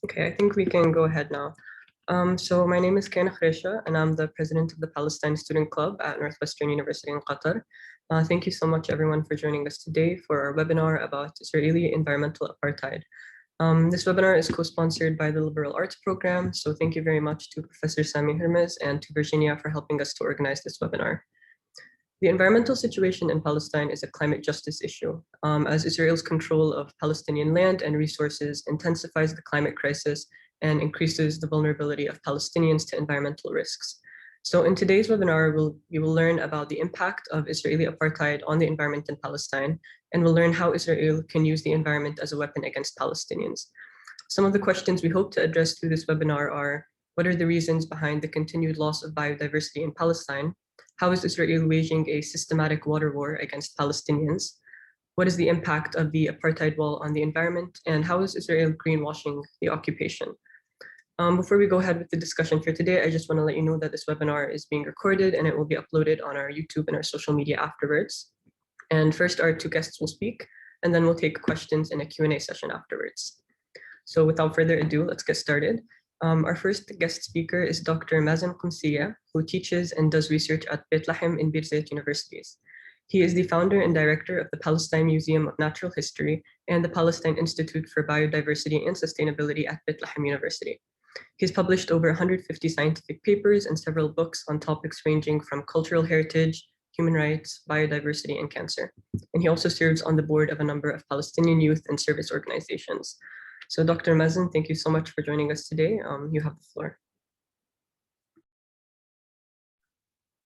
Okay, I think we can go ahead now. So my name is Kena Khresha, and I'm the president of the Palestine Student Club at Northwestern University in Qatar. Thank you so much, everyone, for joining us today for our webinar about Israeli environmental apartheid. This webinar is co-sponsored by the Liberal Arts Program, so thank you very much to Professor Sami Hermes and to Virginia for helping us to organize this webinar. The environmental situation in Palestine is a climate justice issue, as Israel's control of Palestinian land and resources intensifies the climate crisis and increases the vulnerability of Palestinians to environmental risks. So in today's webinar, we will learn about the impact of Israeli apartheid on the environment in Palestine, and we'll learn how Israel can use the environment as a weapon against Palestinians. Some of the questions we hope to address through this webinar are, what are the reasons behind the continued loss of biodiversity in Palestine? How is Israel waging a systematic water war against Palestinians? What is the impact of the apartheid wall on the environment? And how is Israel greenwashing the occupation? Before we go ahead with the discussion for today, I just want to let you know that this webinar is being recorded and it will be uploaded on our YouTube and our social media afterwards. And first, our two guests will speak, and then we'll take questions in a Q&A session afterwards. So without further ado, let's get started. Our first guest speaker is Dr. Mazin Qumsiyeh, who teaches and does research at Beit-Lahem in Birzeit universities. He is the founder and director of the Palestine Museum of Natural History and the Palestine Institute for Biodiversity and Sustainability at Beit-Lahem University. He's published over 150 scientific papers and several books on topics ranging from cultural heritage, human rights, biodiversity, and cancer. And he also serves on the board of a number of Palestinian youth and service organizations. So Dr. Mazin, thank you so much for joining us today. You have the floor.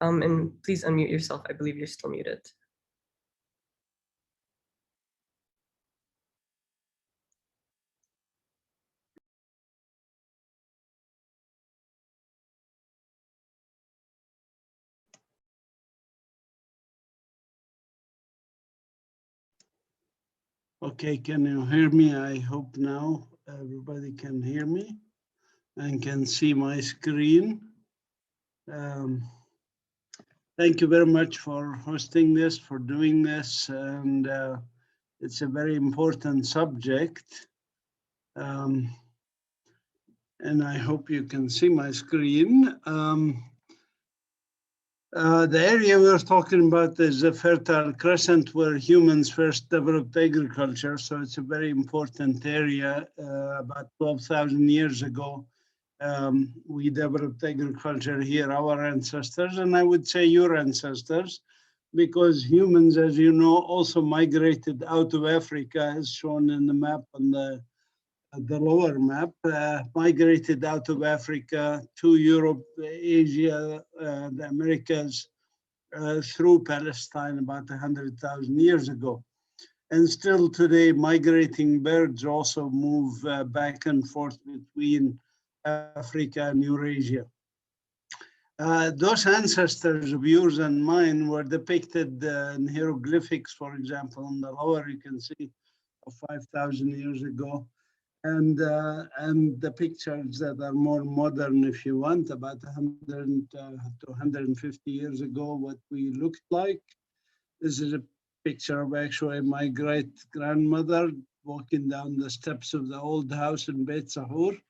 And please unmute yourself. I believe you're still muted. Okay, can you hear me? I hope now everybody can hear me and can see my screen. Thank you very much for hosting this, for doing this, and it's a very important subject. And I hope you can see my screen. The area we're talking about is the Fertile Crescent, where humans first developed agriculture. So it's a very important area. About 12,000 years ago, we developed agriculture here, our ancestors, and I would say your ancestors, because humans, as you know, also migrated out of Africa, as shown in the map on the lower map, migrated out of Africa to Europe, Asia, the Americas, through Palestine about 100,000 years ago. And still today, migrating birds also move back and forth between Africa and Eurasia. Those ancestors of yours and mine were depicted in hieroglyphics, for example, on the lower you can see of 5,000 years ago. And the pictures that are more modern, if you want, about 100 to 150 years ago, what we looked like. This is a picture of actually my great-grandmother walking down the steps of the old house in Beit Sahur.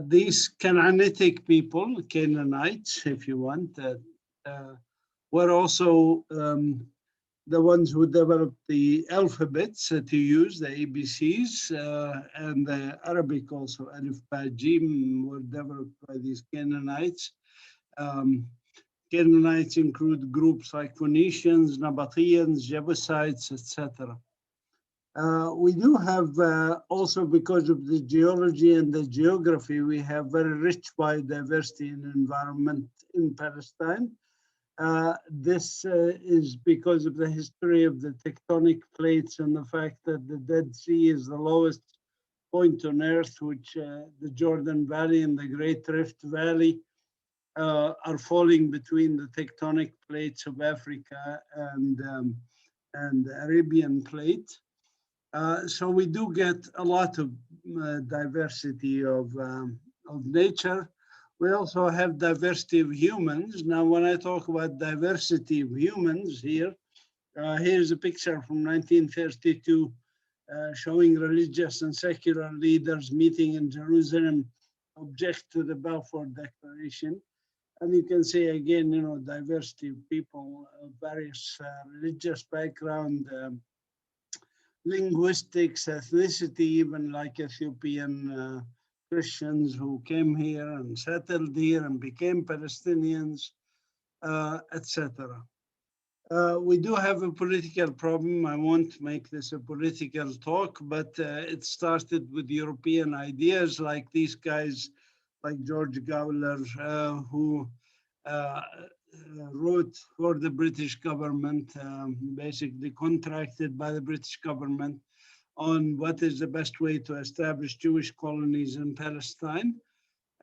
These Canaanitic people, Canaanites, if you want, were also the ones who developed the alphabets to use, the ABCs, and the Arabic also, Alif, Ba, Jim, were developed by these Canaanites. Canaanites include groups like Phoenicians, Nabateans, Jebusites, etc. We do have also, because of the geology and the geography, we have very rich biodiversity and environment in Palestine. This is because of the history of the tectonic plates and the fact that the Dead Sea is the lowest point on Earth, which the Jordan Valley and the Great Rift Valley are falling between the tectonic plates of Africa and the Arabian plate. So we do get a lot of diversity of nature. We also have diversity of humans. Now, when I talk about diversity of humans here, here's a picture from 1932 showing religious and secular leaders meeting in Jerusalem object to the Balfour Declaration. And you can see again, diversity of people, various religious background, linguistics, ethnicity, even like Ethiopian Christians who came here and settled here and became Palestinians, etc. We do have a political problem. I won't make this a political talk, but it started with European ideas like these guys, like George Gowler, who wrote for the British government, basically contracted by the British government on what is the best way to establish Jewish colonies in Palestine.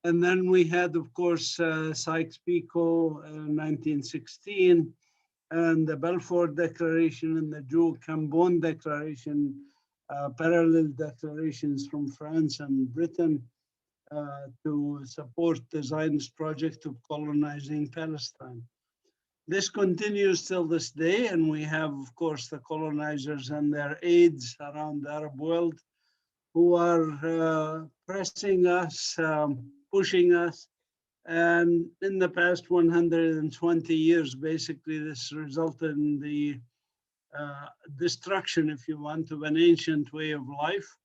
And then we had, of course, Sykes-Picot in 1916, and the Balfour Declaration and the Jew-Cambon Declaration, parallel declarations from France and Britain to support the Zionist project of colonizing Palestine. This continues till this day, and we have, of course, the colonizers and their aides around the Arab world who are pressing us, pushing us. And in the past 120 years, basically, this resulted in the destruction, if you want, of an ancient way of life.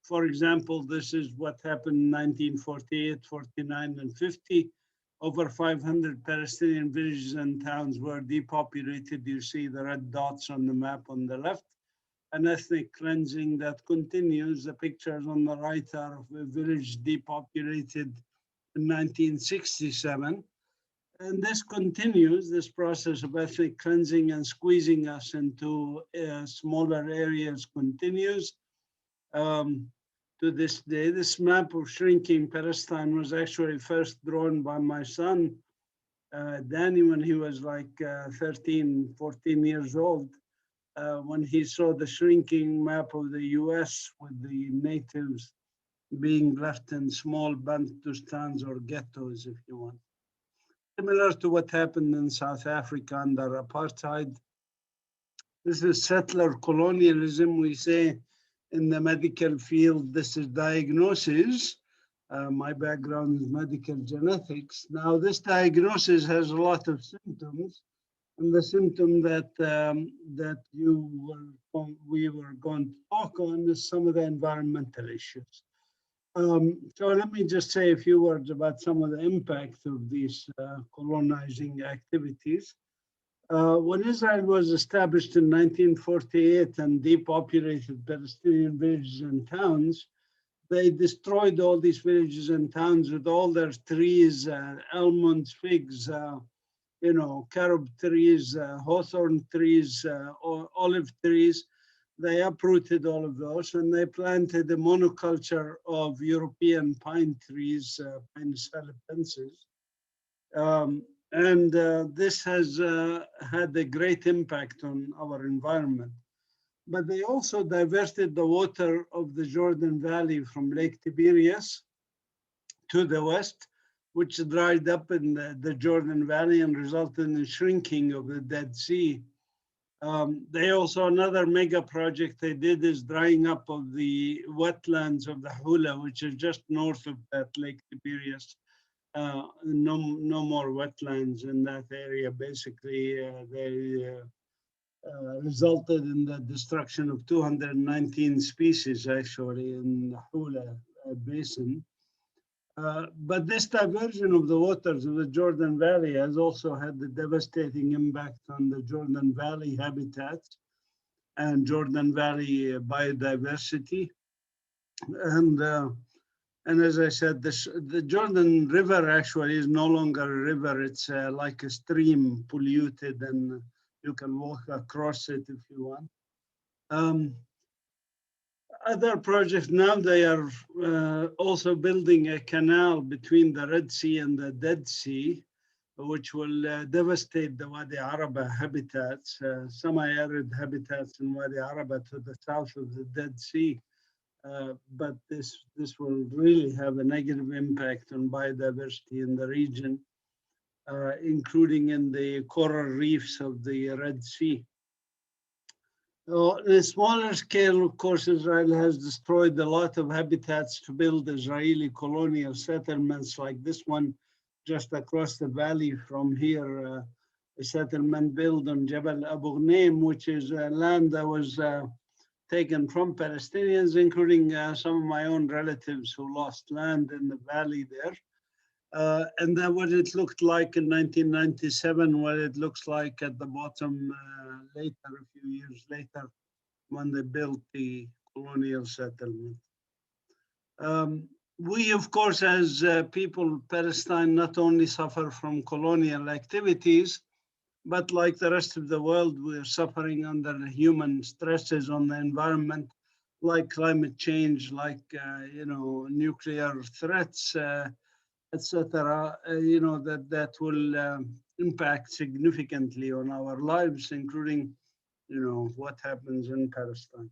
For example, this is what happened in 1948, 49, and 50. Over 500 Palestinian villages and towns were depopulated. You see the red dots on the map on the left. An ethnic cleansing that continues. The pictures on the right are of a village depopulated in 1967. And this continues, this process of ethnic cleansing and squeezing us into smaller areas continues. To this day, this map of shrinking Palestine was actually first drawn by my son, Danny, when he was like 13, 14 years old, when he saw the shrinking map of the US with the natives being left in small Bantustans or ghettos, if you want. Similar to what happened in South Africa under apartheid. This is settler colonialism. We say in the medical field, this is diagnosis. My background is medical genetics. Now, this diagnosis has a lot of symptoms, and the symptom that we were going to talk on is some of the environmental issues. So let me just say a few words about some of the impact of these colonizing activities. When Israel was established in 1948 and depopulated Palestinian villages and towns, they destroyed all these villages and towns with all their trees, almonds, figs, carob trees, hawthorn trees, olive trees. They uprooted all of those and they planted a monoculture of European pine trees, Pinus philippensis. This has had a great impact on our environment. But they also diverted the water of the Jordan Valley from Lake Tiberias to the west, which dried up in the Jordan Valley and resulted in the shrinking of the Dead Sea. They also, another mega project they did is drying up of the wetlands of the Hula, which is just north of that Lake Tiberias. No more wetlands in that area. Basically, they resulted in the destruction of 219 species actually in the Hula Basin. But this diversion of the waters of the Jordan Valley has also had the devastating impact on the Jordan Valley habitats and Jordan Valley biodiversity. And as I said, the Jordan River actually is no longer a river. It's like a stream, polluted, and you can walk across it if you want. Other projects now, they are also building a canal between the Red Sea and the Dead Sea, which will devastate the Wadi Araba habitats, semi-arid habitats in Wadi Araba to the south of the Dead Sea. But this will really have a negative impact on biodiversity in the region, including in the coral reefs of the Red Sea. On a smaller scale, of course, Israel has destroyed a lot of habitats to build Israeli colonial settlements like this one just across the valley from here, a settlement built on Jebel Abu Ghneim, which is land that was taken from Palestinians, including some of my own relatives who lost land in the valley there. And then what it looked like in 1997, what it looks like at the bottom later, a few years later, when they built the colonial settlement. We, of course, as people, Palestine not only suffer from colonial activities, but like the rest of the world, we're suffering under human stresses on the environment, like climate change, like nuclear threats, etc. That will impact significantly on our lives, including what happens in Palestine.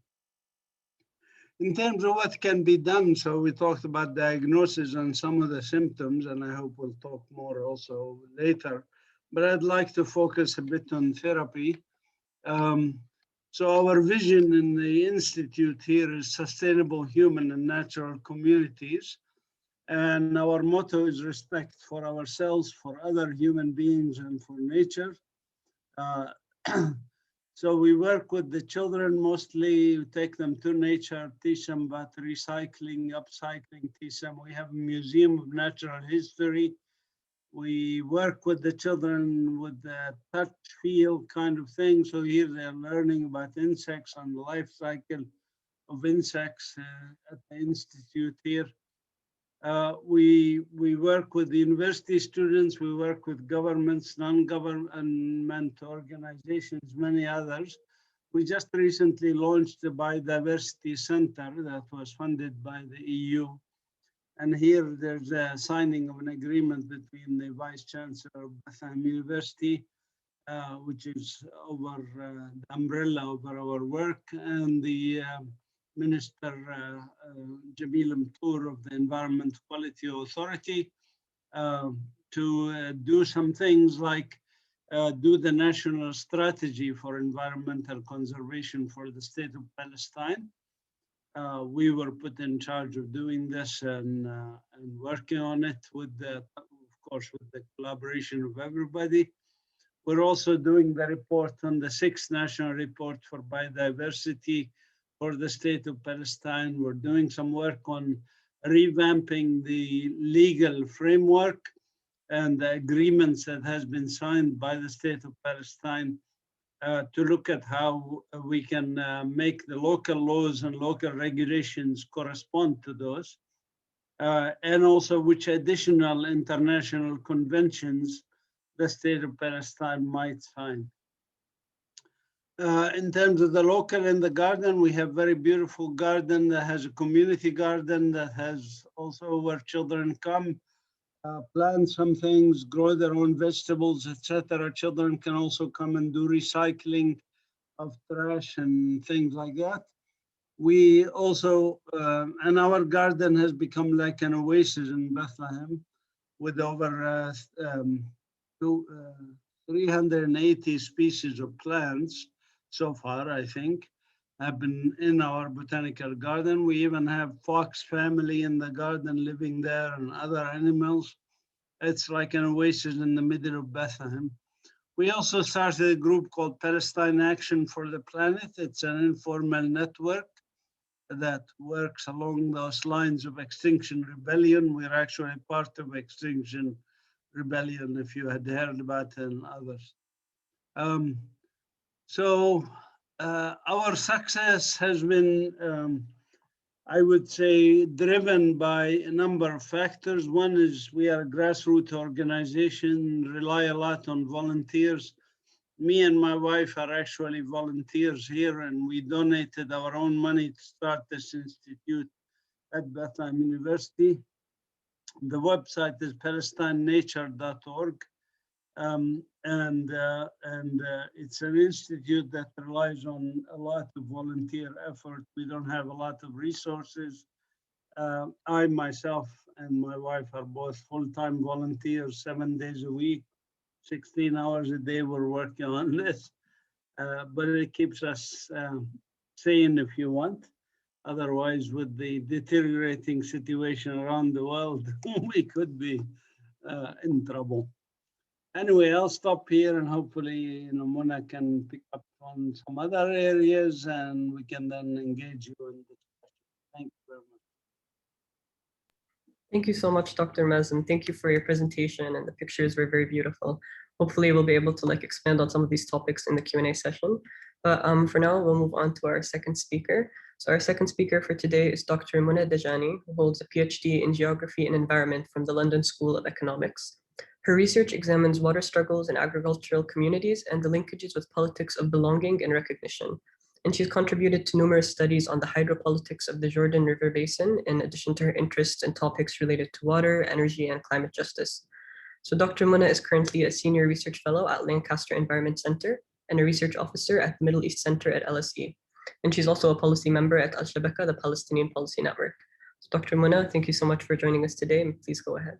In terms of what can be done, so we talked about diagnosis and some of the symptoms, and I hope we'll talk more also later. But I'd like to focus a bit on therapy. So our vision in the Institute here is sustainable human and natural communities. And our motto is respect for ourselves, for other human beings, and for nature. Uh, so we work with the children mostly, we take them to nature, teach them about recycling, upcycling, teach them. We have a museum of natural history. We work with the children with the touch, feel kind of thing. So here they're learning about insects and the life cycle of insects at the Institute here. We work with the university students, we work with governments, non-government organizations, many others. We just recently launched the Biodiversity Center that was funded by the EU. And here there's a signing of an agreement between the Vice Chancellor of Bethlehem University, which is over the umbrella over our work, and the Minister Jamil Mtour of the Environment Quality Authority to do some things like do the national strategy for environmental conservation for the state of Palestine. We were put in charge of doing this and working on it with of course, with the collaboration of everybody. We're also doing the report on the 6th National Report for Biodiversity for the state of Palestine. We're doing some work on revamping the legal framework and the agreements that has been signed by the state of Palestine to look at how we can make the local laws and local regulations correspond to those, and also which additional international conventions the state of Palestine might sign. In terms of the local in the garden, we have very beautiful garden that has a community garden that has also where children come, plant some things, grow their own vegetables, etc. Children can also come and do recycling of trash and things like that. We also, and our garden has become like an oasis in Bethlehem with over 380 species of plants so far, I think, have been in our botanical garden. We even have fox family in the garden living there and other animals. It's like an oasis in the middle of Bethlehem. We also started a group called Palestine Action for the Planet. It's an informal network that works along those lines of Extinction Rebellion. We're actually part of Extinction Rebellion, if you had heard about it, and others. So our success has been, I would say, driven by a number of factors. One is we are a grassroots organization, rely a lot on volunteers. Me and my wife are actually volunteers here, and we donated our own money to start this institute at Bethlehem University. The website is palestinenature.org. It's an institute that relies on a lot of volunteer effort. We don't have a lot of resources. I myself and my wife are both full-time volunteers, 7 days a week, 16 hours a day we're working on this. but it keeps us sane, if you want. Otherwise, with the deteriorating situation around the world, we could be in trouble. Anyway, I'll stop here, and hopefully, Mona can pick up on some other areas, and we can then engage you in discussion. Thank you very much. Thank you so much, Dr. Mazin. Thank you for your presentation, and the pictures were very beautiful. Hopefully we'll be able to expand on some of these topics in the Q&A session. But for now, we'll move on to our second speaker. So our second speaker for today is Dr. Ramona Dejani, who holds a PhD in Geography and Environment from the London School of Economics. Her research examines water struggles in agricultural communities and the linkages with politics of belonging and recognition. And she's contributed to numerous studies on the hydropolitics of the Jordan River Basin, in addition to her interests in topics related to water, energy, and climate justice. So Dr. Muna is currently a senior research fellow at Lancaster Environment Center and a research officer at the Middle East Center at LSE. And she's also a policy member at Al-Shabaka, the Palestinian Policy Network. So Dr. Muna, thank you so much for joining us today, and please go ahead.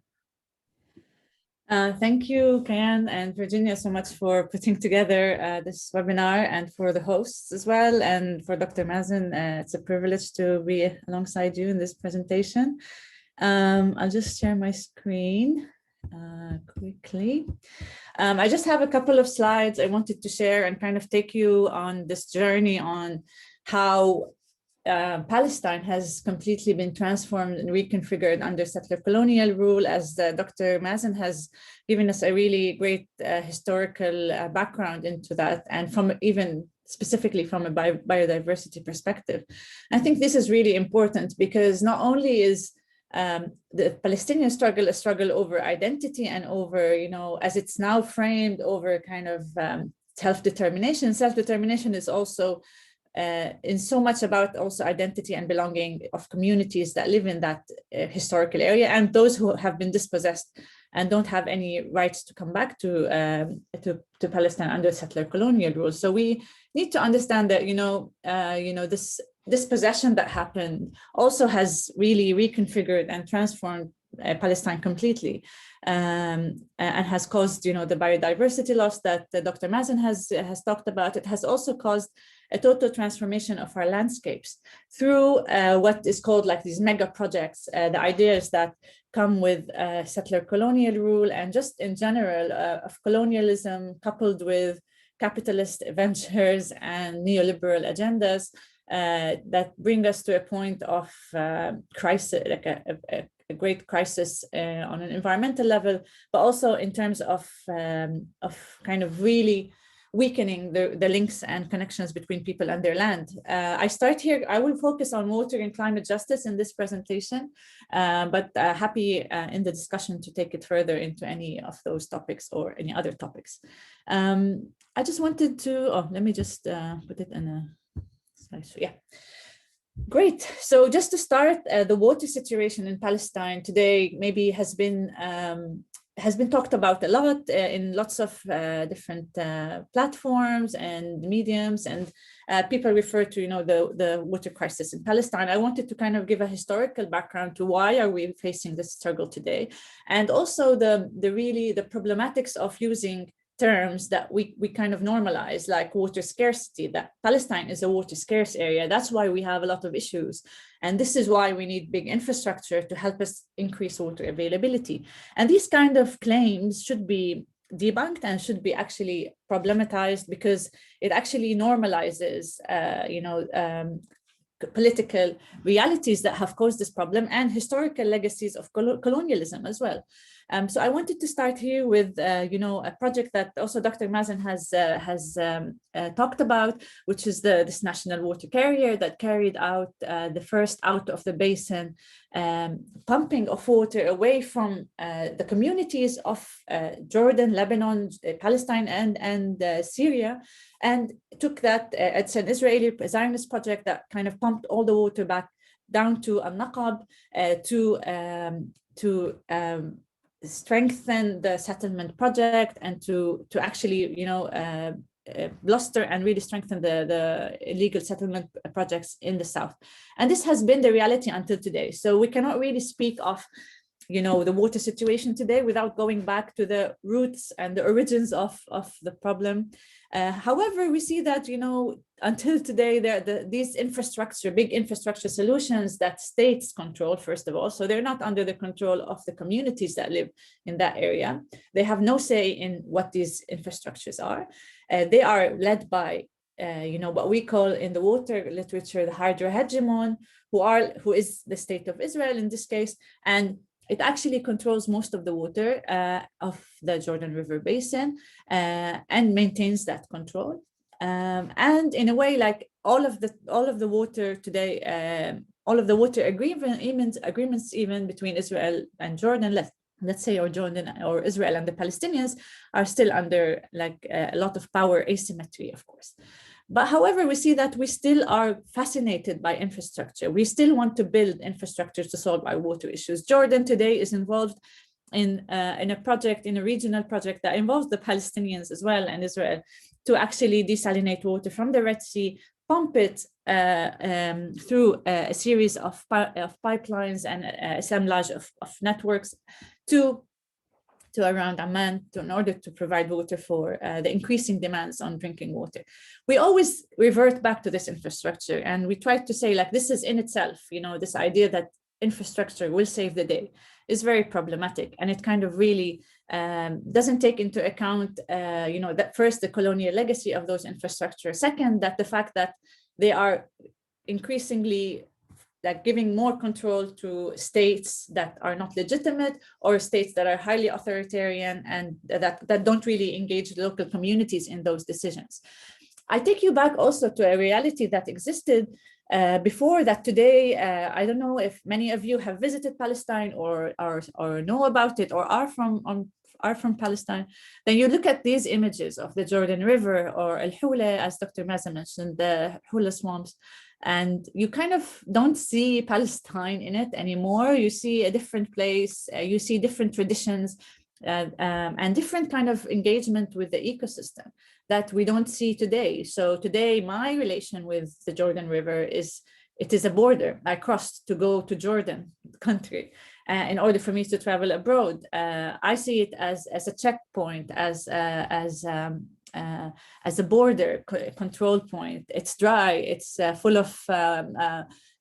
Thank you, Kayan and Virginia, so much for putting together this webinar, and for the hosts as well, and for Dr. Mazin. It's a privilege to be alongside you in this presentation. I'll just share my screen quickly. I just have a couple of slides I wanted to share and kind of take you on this journey on how Palestine has completely been transformed and reconfigured under settler colonial rule, as Dr. Mazin has given us a really great historical background into that, and from even specifically from a biodiversity perspective. I think this is really important because not only is the Palestinian struggle a struggle over identity and over, as it's now framed, over kind of self-determination. Self-determination is also in so much about also identity and belonging of communities that live in that historical area, and those who have been dispossessed and don't have any rights to come back to Palestine under settler colonial rule. So we need to understand that this dispossession that happened also has really reconfigured and transformed Palestine completely, and has caused the biodiversity loss that Dr. Mazin has talked about. It has also caused a total transformation of our landscapes through what is called these mega projects, the ideas that come with settler colonial rule, and just in general of colonialism coupled with capitalist ventures and neoliberal agendas that bring us to a point of crisis, a great crisis on an environmental level, but also in terms of kind of really weakening the links and connections between people and their land. I start here. I will focus on water and climate justice in this presentation, but happy in the discussion to take it further into any of those topics or any other topics. I just wanted to, let me just put it in a slide. So, yeah. Great. So just to start, the water situation in Palestine today maybe has been talked about a lot in lots of different platforms and mediums, and people refer to the water crisis in Palestine. I wanted to kind of give a historical background to why are we facing this struggle today, and also the problematics of using terms that we kind of normalize, like water scarcity, that Palestine is a water scarce area. That's why we have a lot of issues. And this is why we need big infrastructure to help us increase water availability. And these kind of claims should be debunked and should be actually problematized, because it actually normalizes, political realities that have caused this problem and historical legacies of colonialism as well. So I wanted to start here with, a project that also Dr. Mazin has talked about, which is this national water carrier that carried out the first out of the basin pumping of water away from the communities of Jordan, Lebanon, Palestine, and Syria, and took that. It's an Israeli Zionist project that kind of pumped all the water back down to Al-Naqab to strengthen the settlement project and to actually bluster and really strengthen the illegal settlement projects in the south. And this has been the reality until today. So we cannot really speak of the water situation today without going back to the roots and the origins of the problem. However, we see that, until today, these big infrastructure solutions that states control, first of all, so they're not under the control of the communities that live in that area. They have no say in what these infrastructures are. They are led by what we call in the water literature, the hydro hegemon, who is the state of Israel in this case, and it actually controls most of the water of the Jordan River Basin and maintains that control. And in a way, like all of the water today, all of the water agreements even between Israel and Jordan, let's say, or Jordan or Israel and the Palestinians, are still under like a lot of power asymmetry, of course. But however, we see that we still are fascinated by infrastructure. We still want to build infrastructure to solve our water issues. Jordan today is involved in a project, in a regional project that involves the Palestinians as well and Israel, to actually desalinate water from the Red Sea, pump it through a series of pipelines and assemblage of networks to around Amman in order to provide water for the increasing demands on drinking water. We always revert back to this infrastructure, and we try to say, like, this is in itself, this idea that infrastructure will save the day is very problematic, and it kind of really doesn't take into account, that first, the colonial legacy of those infrastructure. Second, that the fact that they are increasingly like giving more control to states that are not legitimate, or states that are highly authoritarian and that don't really engage local communities in those decisions. I take you back also to a reality that existed before that today. I don't know if many of you have visited Palestine or know about it or are from Palestine. Then you look at these images of the Jordan River or Al-Hula, as Dr. Mazin mentioned, the Hula swamps, and you kind of don't see Palestine in it anymore. You see a different place, you see different traditions and different kind of engagement with the ecosystem that we don't see today. So today, my relation with the Jordan River is, it is a border. I crossed to go to Jordan country in order for me to travel abroad. I see it as a checkpoint, as a border control point. It's dry, it's full of,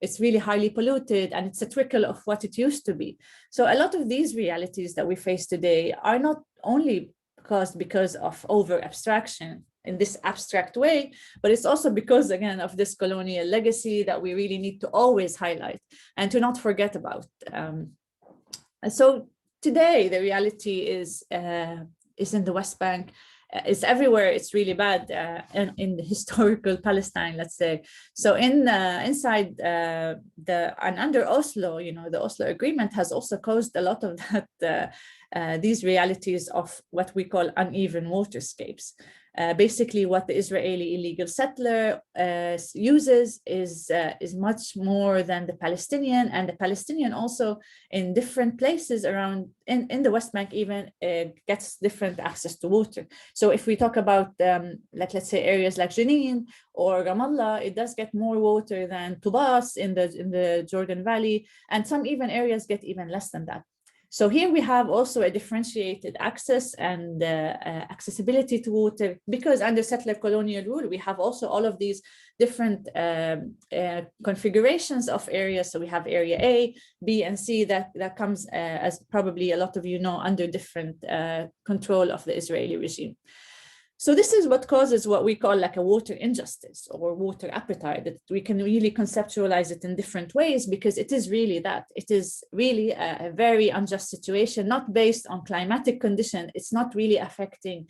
it's really highly polluted, and it's a trickle of what it used to be. So a lot of these realities that we face today are not only caused because of over abstraction in this abstract way, but it's also because, again, of this colonial legacy that we really need to always highlight and to not forget about. So today, the reality is in the West Bank. It's everywhere. It's really bad in the historical Palestine, let's say. So inside and under Oslo, the Oslo Agreement has also caused a lot of that, these realities of what we call uneven waterscapes. Basically, what the Israeli illegal settler uses is much more than the Palestinian, and the Palestinian also in different places around in the West Bank even gets different access to water. So if we talk about let's say areas like Jenin or Ramallah, it does get more water than Tubas in the Jordan Valley, and some even areas get even less than that. So here we have also a differentiated access and accessibility to water, because under settler colonial rule, we have also all of these different configurations of areas. So we have area A, B, and C that comes, as probably a lot of you know, under different control of the Israeli regime. So this is what causes what we call like a water injustice or water apartheid, that we can really conceptualize it in different ways, because it is really that. It is really a very unjust situation, not based on climatic condition. It's not really affecting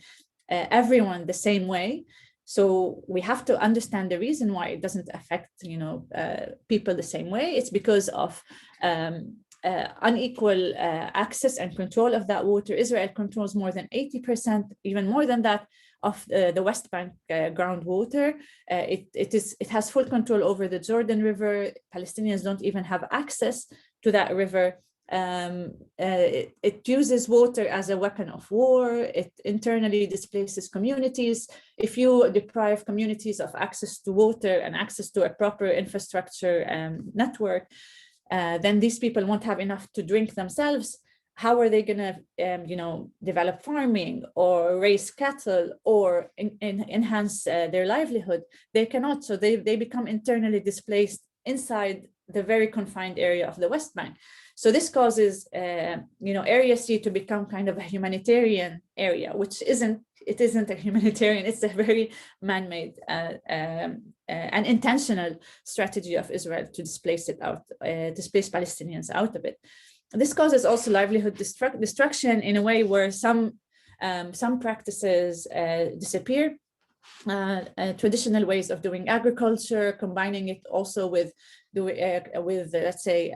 everyone the same way. So we have to understand the reason why it doesn't affect, people the same way. It's because of unequal access and control of that water. Israel controls more than 80%, even more than that, of the West Bank groundwater. It has full control over the Jordan River. Palestinians don't even have access to that river. It uses water as a weapon of war. It internally displaces communities. If you deprive communities of access to water and access to a proper infrastructure network, then these people won't have enough to drink themselves. How are they going to, develop farming or raise cattle or enhance their livelihood? They cannot. So they become internally displaced inside the very confined area of the West Bank. So this causes, Area C to become kind of a humanitarian area, which isn't a humanitarian. It's a very man-made and intentional strategy of Israel to displace Palestinians out of it. This causes also livelihood destruction in a way where some practices disappear. Traditional ways of doing agriculture, combining it also with let's say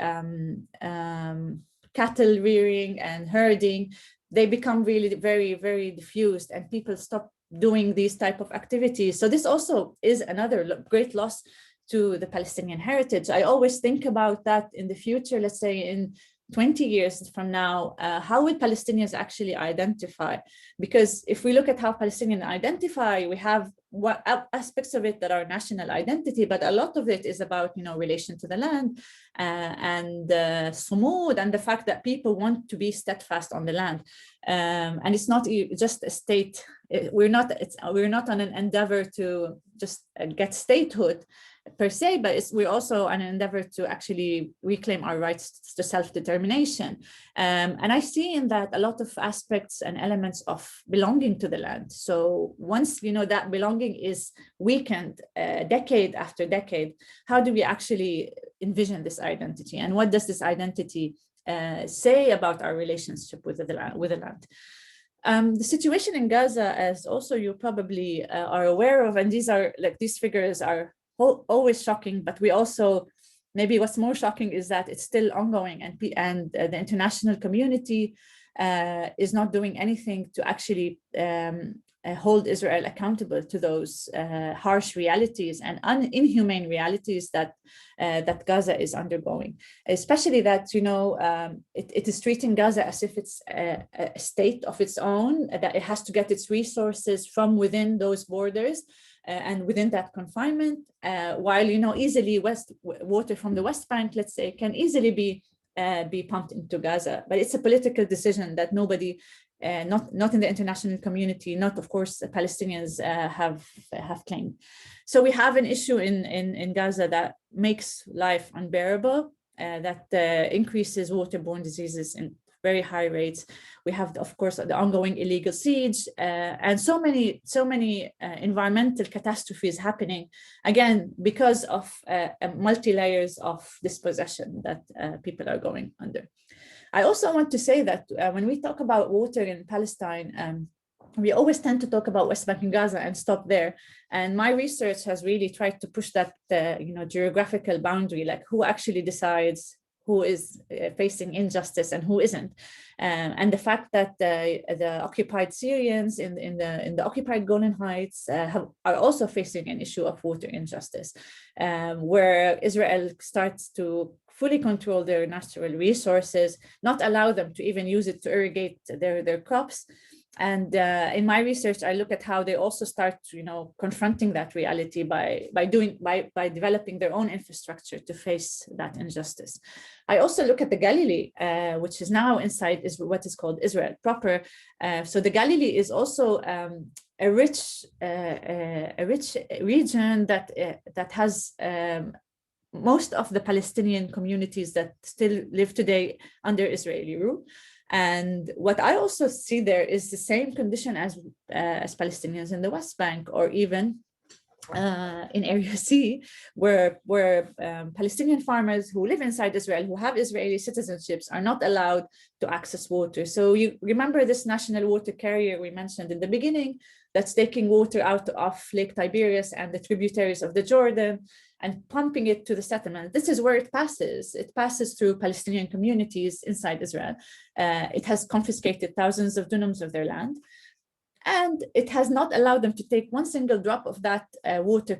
cattle rearing and herding, they become really very, very diffused, and people stop doing these type of activities. So this also is another great loss to the Palestinian heritage. I always think about that in the future, let's say in 20 years from now, how will Palestinians actually identify? Because if we look at how Palestinians identify, we have what aspects of it that are national identity, but a lot of it is about, relation to the land and sumud, and the fact that people want to be steadfast on the land. And it's not just a state. We're not on an endeavor to just get statehood per se, but we're also an endeavor to actually reclaim our rights to self-determination. And I see in that a lot of aspects and elements of belonging to the land. So once, that belonging is weakened decade after decade, how do we actually envision this identity? And what does this identity say about our relationship with the land? The situation in Gaza, as also you probably are aware of, and these figures are always shocking, but we also, maybe what's more shocking is that it's still ongoing, and the international community is not doing anything to actually hold Israel accountable to those harsh realities and inhumane realities that Gaza is undergoing. Especially that, it is treating Gaza as if it's a state of its own, that it has to get its resources from within those borders. And within that confinement, while easily water from the West Bank, let's say, can easily be pumped into Gaza, but it's a political decision that nobody, not in the international community, not of course the Palestinians have claimed. So we have an issue in Gaza that makes life unbearable, that increases waterborne diseases in very high rates. We have, of course, the ongoing illegal siege and so many environmental catastrophes happening, again, because of multi-layers of dispossession that people are going under. I also want to say that when we talk about water in Palestine, we always tend to talk about West Bank and Gaza and stop there. And my research has really tried to push that geographical boundary, like who actually decides who is facing injustice and who isn't. And the fact that the occupied Syrians in the occupied Golan Heights are also facing an issue of water injustice, where Israel starts to fully control their natural resources, not allow them to even use it to irrigate their crops. And in my research, I look at how they also start, confronting that reality by developing their own infrastructure to face that injustice. I also look at the Galilee, which is now inside what is called Israel proper. So the Galilee is also a rich region that has most of the Palestinian communities that still live today under Israeli rule. And what I also see there is the same condition as Palestinians in the West Bank, or even in Area C, where Palestinian farmers who live inside Israel, who have Israeli citizenships, are not allowed to access water. So you remember this national water carrier we mentioned in the beginning, that's taking water out of Lake Tiberias and the tributaries of the Jordan and pumping it to the settlement. This is where it passes. It passes through Palestinian communities inside Israel. It has confiscated thousands of dunams of their land. And it has not allowed them to take one single drop of that water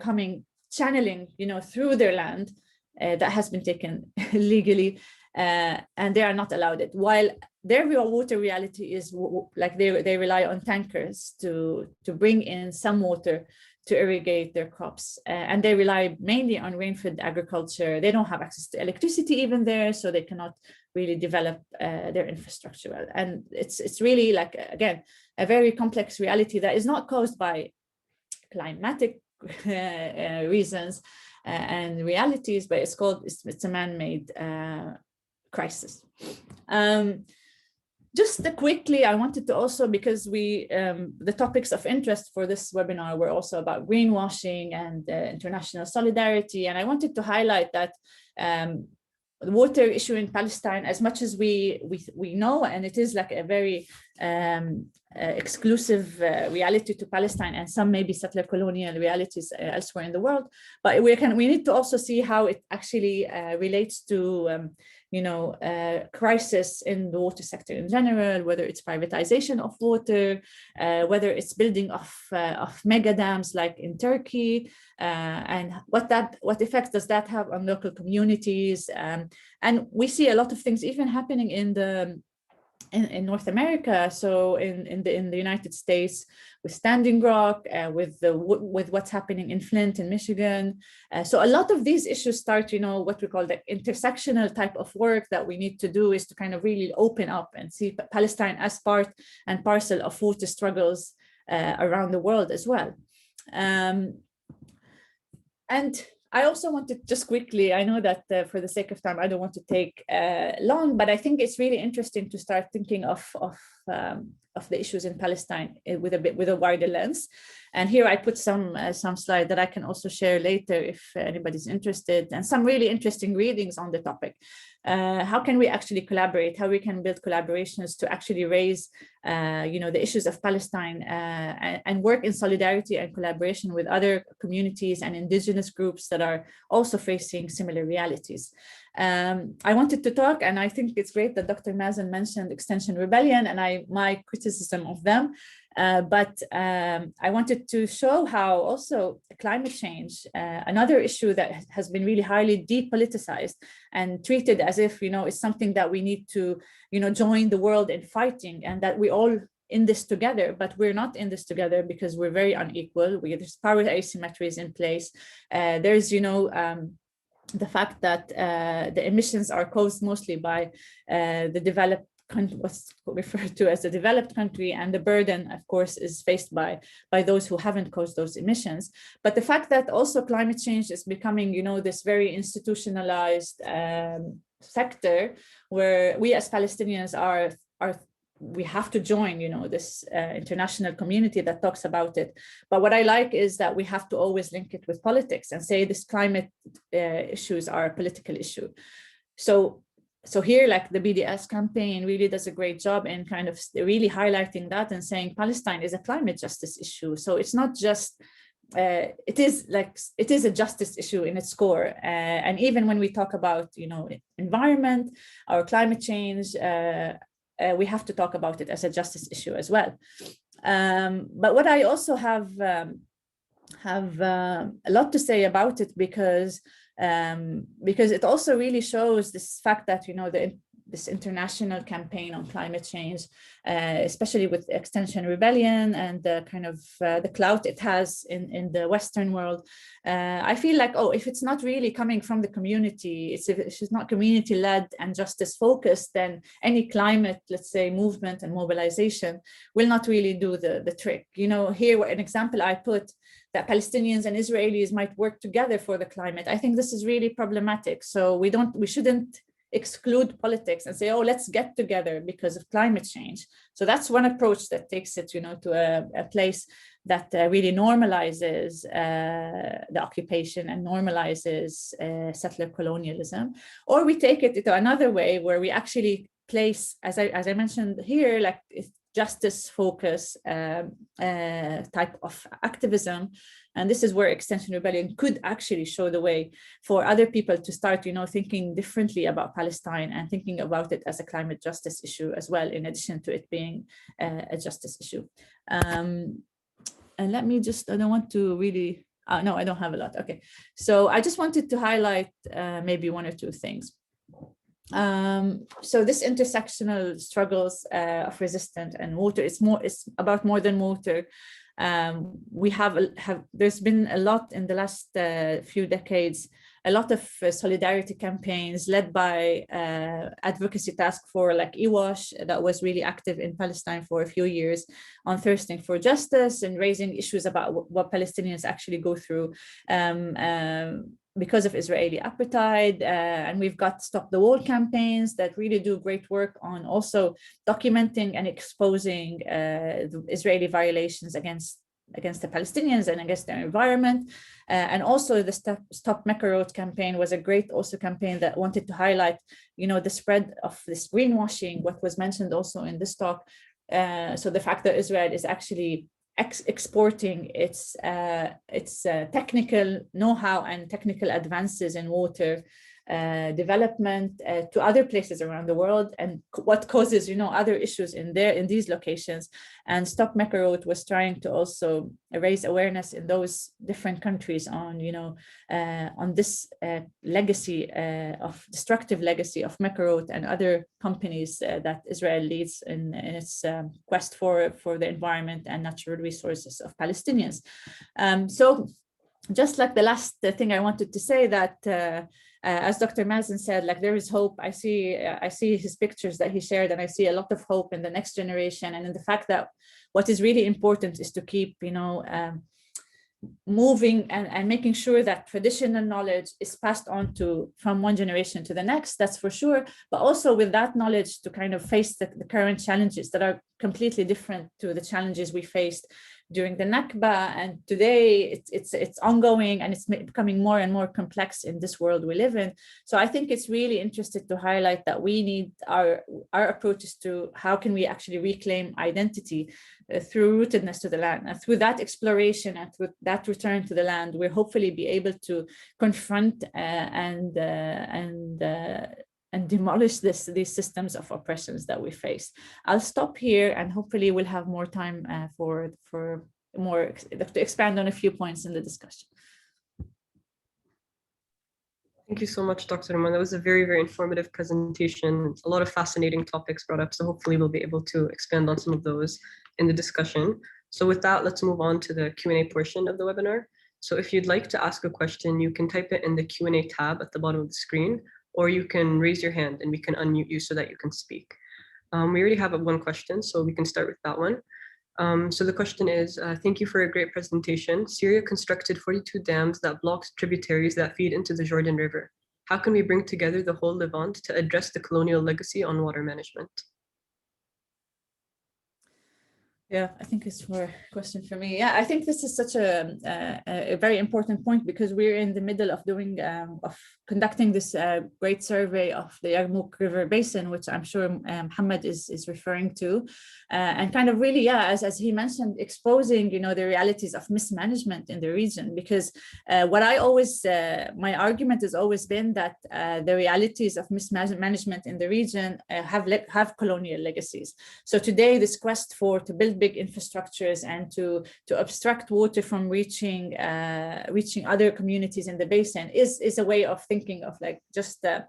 channeling, through their land that has been taken illegally, and they are not allowed it. While their real water reality is like they rely on tankers to bring in some water to irrigate their crops. And they rely mainly on rain-fed agriculture. They don't have access to electricity even there, so they cannot really develop their infrastructure well. And it's really like, again, a very complex reality that is not caused by climatic reasons and realities, but it's a man-made crisis. Just quickly, I wanted to also, because the topics of interest for this webinar were also about greenwashing and international solidarity. And I wanted to highlight that the water issue in Palestine, as much as we know, and it is like a very exclusive reality to Palestine and some maybe settler colonial realities elsewhere in the world, but we need to also see how it actually relates to crisis in the water sector in general, whether it's privatization of water, whether it's building of mega dams like in Turkey, and what effects does that have on local communities. And we see a lot of things even happening in North America, so in the United States, with Standing Rock, with what's happening in Flint in Michigan. So a lot of these issues start, what we call the intersectional type of work that we need to do is to kind of really open up and see Palestine as part and parcel of water struggles around the world as well. And I also wanted just quickly, I know that for the sake of time, I don't want to take long, but I think it's really interesting to start thinking of the issues in Palestine with a wider lens. And here I put some slides that I can also share later if anybody's interested, and some really interesting readings on the topic. How can we actually collaborate? How we can build collaborations to actually raise, the issues of Palestine and work in solidarity and collaboration with other communities and indigenous groups that are also facing similar realities. I wanted to talk, and I think it's great that Dr. Mazin mentioned Extinction Rebellion and my criticism of them. But I wanted to show how also climate change, another issue that has been really highly depoliticized and treated as if, it's something that we need to, join the world in fighting, and that we all in this together, but we're not in this together because we're very unequal. There's power asymmetries in place. There's, the fact that the emissions are caused mostly by the developed country, what's referred to as a developed country, and the burden, of course, is faced by those who haven't caused those emissions. But the fact that also climate change is becoming, this very institutionalized sector where we as Palestinians we have to join, this international community that talks about it. But what I like is that we have to always link it with politics and say this climate issues are a political issue. So here, like the BDS campaign really does a great job in kind of really highlighting that and saying Palestine is a climate justice issue. So it's not just, it is a justice issue in its core. And even when we talk about, environment or climate change, we have to talk about it as a justice issue as well. But what I also have a lot to say about it because it also really shows this fact that, this international campaign on climate change, especially with Extinction Rebellion and the kind of the clout it has in the Western world. I feel like, if it's not really coming from the community, if it's not community-led and justice-focused, then any climate, let's say, movement and mobilization will not really do the trick. Here, an example I put, that Palestinians and Israelis might work together for the climate. I think this is really problematic. So we shouldn't exclude politics and say, let's get together because of climate change. So that's one approach that takes it, to a place that really normalizes the occupation and normalizes settler colonialism. Or we take it to another way where we actually place, as I mentioned here, like justice focus type of activism. And this is where Extinction Rebellion could actually show the way for other people to start, thinking differently about Palestine and thinking about it as a climate justice issue as well, in addition to it being a justice issue. And let me just, I don't want to really, no, I don't have a lot. Okay. So I just wanted to highlight maybe one or two things. So this intersectional struggles of resistance and water, it's about more than water. There's been a lot in the last few decades, a lot of solidarity campaigns led by advocacy task force like EWASH that was really active in Palestine for a few years on thirsting for justice and raising issues about what Palestinians actually go through because of Israeli apartheid. And we've got Stop the Wall campaigns that really do great work on also documenting and exposing the Israeli violations against the Palestinians and against their environment. And also the Stop Mecca Road campaign was a great also campaign that wanted to highlight, the spread of this greenwashing, what was mentioned also in this talk. So the fact that Israel is actually exporting its technical know-how and technical advances in water development to other places around the world, and what causes other issues in these locations. And Stop Mecca Road was trying to also raise awareness in those different countries on on this legacy of destructive legacy of Mecca Road and other companies that Israel leads in its quest for the environment and natural resources of Palestinians. So just like the last thing I wanted to say, that as Dr. Mazin said, like, there is hope. I see his pictures that he shared, and I see a lot of hope in the next generation, and in the fact that what is really important is to keep, moving and making sure that traditional knowledge is passed on from one generation to the next, that's for sure, but also with that knowledge to kind of face the current challenges that are completely different to the challenges we faced during the Nakba, and today it's ongoing, and it's becoming more and more complex in this world we live in. So I think it's really interesting to highlight that we need our approaches to how can we actually reclaim identity through rootedness to the land, and through that exploration and through that return to the land, we'll hopefully be able to confront and demolish these systems of oppressions that we face. I'll stop here, and hopefully we'll have more time for more to expand on a few points in the discussion. Thank you so much, Dr. Ramona. That was a very, very informative presentation. A lot of fascinating topics brought up, so hopefully we'll be able to expand on some of those in the discussion. So with that, let's move on to the Q&A portion of the webinar. So if you'd like to ask a question, you can type it in the Q&A tab at the bottom of the screen, or you can raise your hand and we can unmute you so that you can speak. We already have one question, so we can start with that one. So the question is, thank you for a great presentation. Syria constructed 42 dams that block tributaries that feed into the Jordan River. How can we bring together the whole Levant to address the colonial legacy on water management? Yeah, I think it's a question for me. Yeah, I think this is such a very important point, because we're in the middle of conducting this great survey of the Yarmouk River Basin, which I'm sure Mohammed is referring to, and kind of really, yeah, as he mentioned, exposing the realities of mismanagement in the region. Because what I always my argument has always been that the realities of mismanagement in the region have colonial legacies. So today, this quest to build big infrastructures and to obstruct water from reaching other communities in the basin is a way of thinking of like just a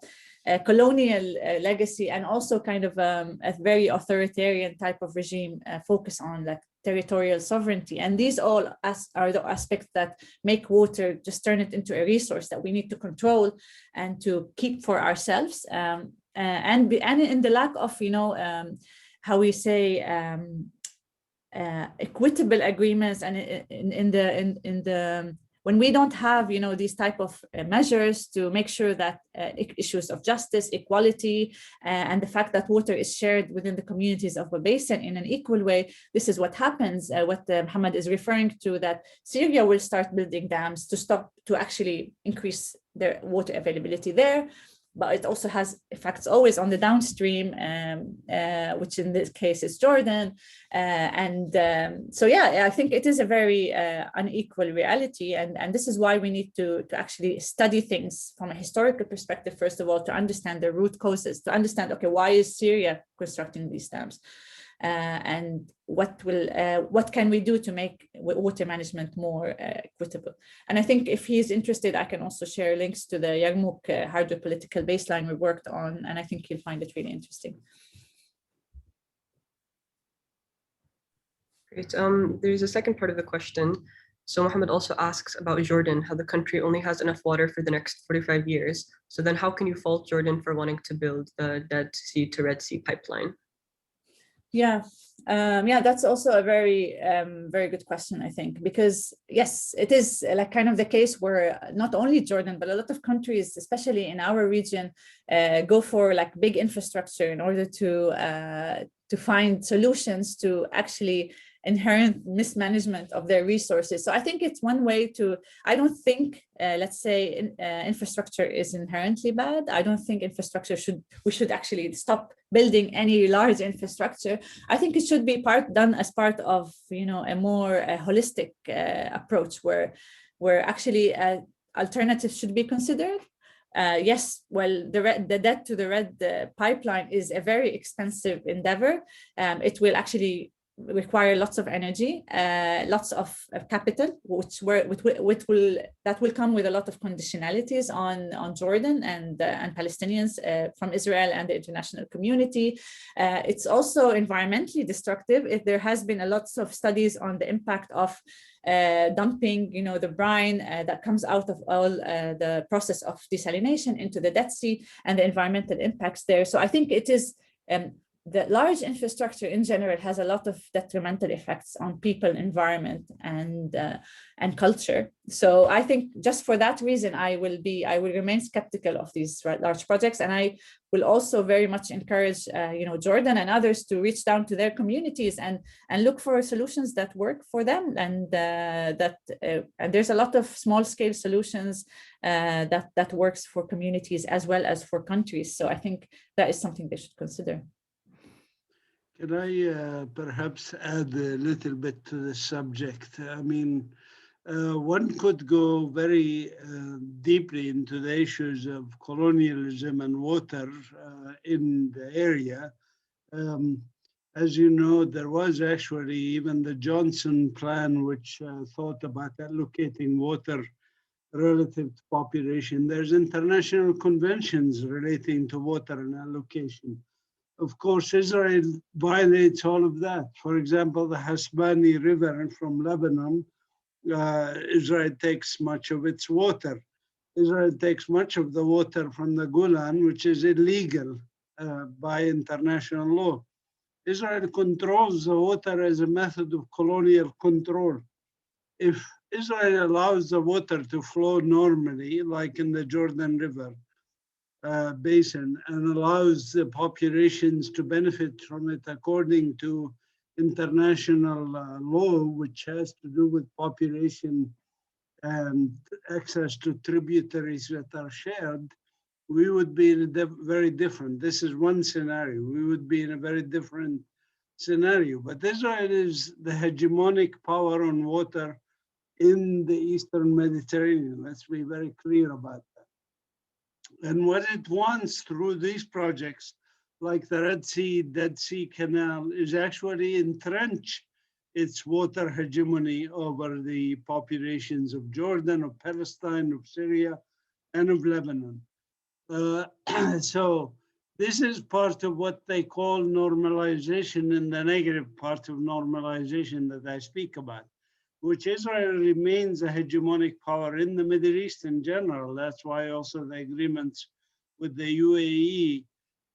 colonial legacy, and also kind of a very authoritarian type of regime focus on like territorial sovereignty. And these all are the aspects that make water, just turn it into a resource that we need to control and to keep for ourselves, and in the lack of how we say equitable agreements, and in the when we don't have these type of measures to make sure that issues of justice, equality, and the fact that water is shared within the communities of a basin in an equal way, this is what happens. What Mohammed is referring to, that Syria will start building dams to actually increase their water availability there. But it also has effects always on the downstream, which in this case is Jordan. So yeah, I think it is a very unequal reality. And this is why we need to actually study things from a historical perspective, first of all, to understand the root causes, to understand, okay, why is Syria constructing these dams? And what can we do to make water management more equitable? And I think if he's interested, I can also share links to the Yarmouk hydropolitical baseline we worked on, and I think he'll find it really interesting. Great. There's a second part of the question. So Mohammed also asks about Jordan, how the country only has enough water for the next 45 years. So then how can you fault Jordan for wanting to build the Dead Sea to Red Sea pipeline? Yeah, that's also a very good question, I think, because yes, it is like kind of the case where not only Jordan, but a lot of countries, especially in our region, go for like big infrastructure in order to find solutions to actually inherent mismanagement of their resources. So I think it's one way to, I don't think, let's say, infrastructure is inherently bad. I don't think we should actually stop building any large infrastructure. I think it should be done as part of, a more holistic approach where actually alternatives should be considered. Yes, well, the Dead to the Red pipeline is a very expensive endeavor. It will actually require lots of energy, lots of capital, that will come with a lot of conditionalities on Jordan and Palestinians from Israel and the international community. It's also environmentally destructive. There has been a lot of studies on the impact of dumping, the brine that comes out of all the process of desalination into the Dead Sea and the environmental impacts there. So I think it is the large infrastructure in general has a lot of detrimental effects on people, environment, and culture. So I think just for that reason, I will remain skeptical of these large projects, and I will also very much encourage, Jordan and others to reach down to their communities and look for solutions that work for them, and and there's a lot of small-scale solutions that works for communities as well as for countries. So I think that is something they should consider. Can I perhaps add a little bit to the subject? I mean, one could go very deeply into the issues of colonialism and water in the area. As you know, there was actually even the Johnson plan, which thought about allocating water relative to population. There's international conventions relating to water and allocation. Of course, Israel violates all of that. For example, the Hasbani River from Lebanon, Israel takes much of its water. Israel takes much of the water from the Golan, which is illegal by international law. Israel controls the water as a method of colonial control. If Israel allows the water to flow normally, like in the Jordan River, basin, and allows the populations to benefit from it according to international law, which has to do with population and access to tributaries that are shared, we would be in a very different. This is one scenario. We would be in a very different scenario. But Israel is the hegemonic power on water in the Eastern Mediterranean. Let's be very clear about that. And what it wants through these projects, like the Red Sea, Dead Sea Canal, is actually entrench its water hegemony over the populations of Jordan, of Palestine, of Syria, and of Lebanon. So this is part of what they call normalization, and the negative part of normalization that I speak about, which Israel remains a hegemonic power in the Middle East in general. That's why also the agreements with the UAE,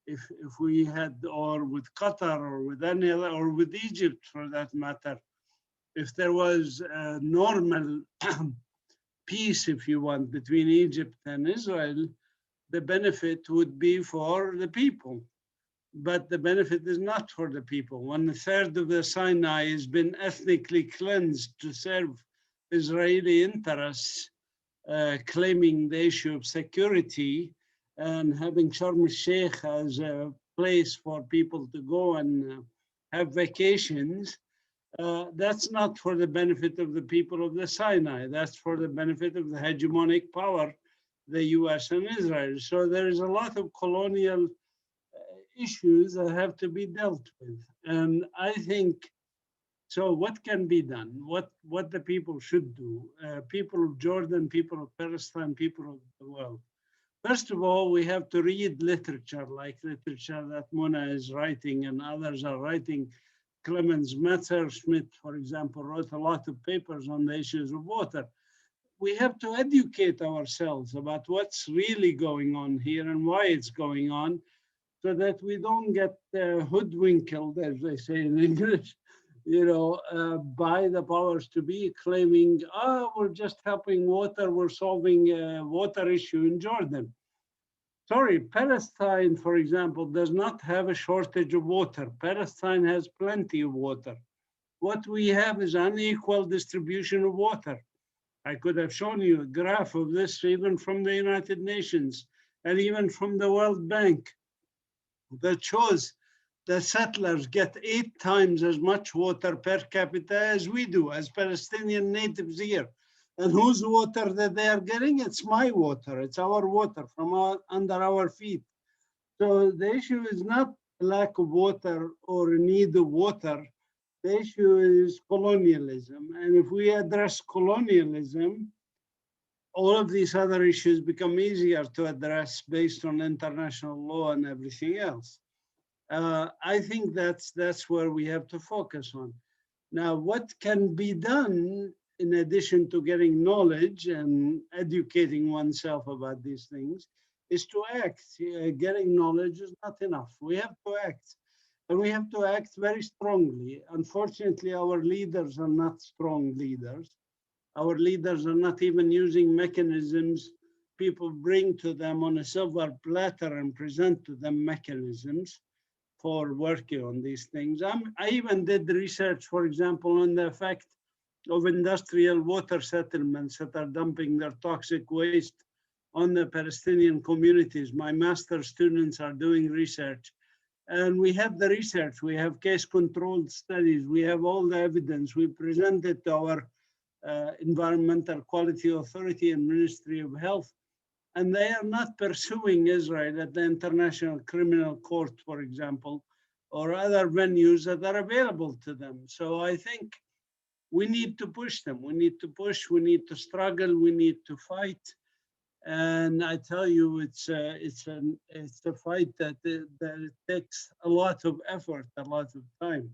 if we had, or with Qatar, or with any other, or with Egypt for that matter, if there was a normal peace, if you want, between Egypt and Israel, the benefit would be for the people. But the benefit is not for the people. 1/3 of the Sinai has been ethnically cleansed to serve Israeli interests, claiming the issue of security and having Sharm el-Sheikh as a place for people to go and have vacations. That's not for the benefit of the people of the Sinai. That's for the benefit of the hegemonic power, the US and Israel. So there is a lot of colonial issues that have to be dealt with. And I think, so what can be done? What the people should do? People of Jordan, people of Palestine, people of the world. First of all, we have to read literature, like literature that Mona is writing and others are writing, Clemens Messerschmitt, for example, wrote a lot of papers on the issues of water. We have to educate ourselves about what's really going on here and why it's going on, so that we don't get hoodwinked, as they say in English, by the powers to be, claiming, oh, we're just helping water, we're solving a water issue in Jordan. Sorry, Palestine, for example, does not have a shortage of water. Palestine has plenty of water. What we have is unequal distribution of water. I could have shown you a graph of this even from the United Nations and even from the World Bank that shows the settlers get 8 times as much water per capita as we do, as Palestinian natives here. And whose water that they are getting? It's my water. It's our water from under our feet. So the issue is not lack of water or need of water. The issue is colonialism. And if we address colonialism, all of these other issues become easier to address based on international law and everything else. I think that's where we have to focus on. Now, what can be done in addition to getting knowledge and educating oneself about these things is to act. Getting knowledge is not enough. We have to act, and we have to act very strongly. Unfortunately, our leaders are not strong leaders. Our leaders are not even using mechanisms people bring to them on a silver platter and present to them mechanisms for working on these things. I even did research, for example, on the effect of industrial water settlements that are dumping their toxic waste on the Palestinian communities. My master's students are doing research. And we have the research, we have case-controlled studies, we have all the evidence. We present it to our Environmental Quality Authority and Ministry of Health. And they are not pursuing Israel at the International Criminal Court, for example, or other venues that are available to them. So I think we need to push them. We need to push, we need to struggle, we need to fight. And I tell you, it's a fight that it takes a lot of effort, a lot of time.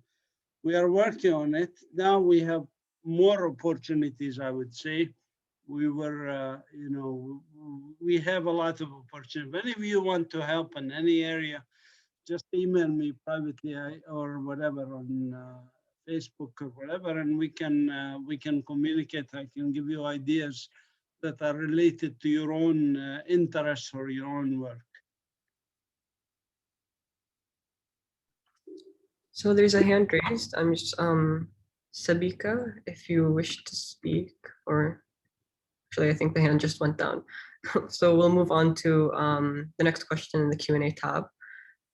We are working on it. Now we have more opportunities, I would say. We have a lot of opportunities. If any of you want to help in any area, just email me privately or whatever on Facebook or whatever, and we can communicate. I can give you ideas that are related to your own interests or your own work. So there's a hand raised. I'm just Sabika, if you wish to speak, or actually I think the hand just went down. So we'll move on to the next question in the Q&A tab.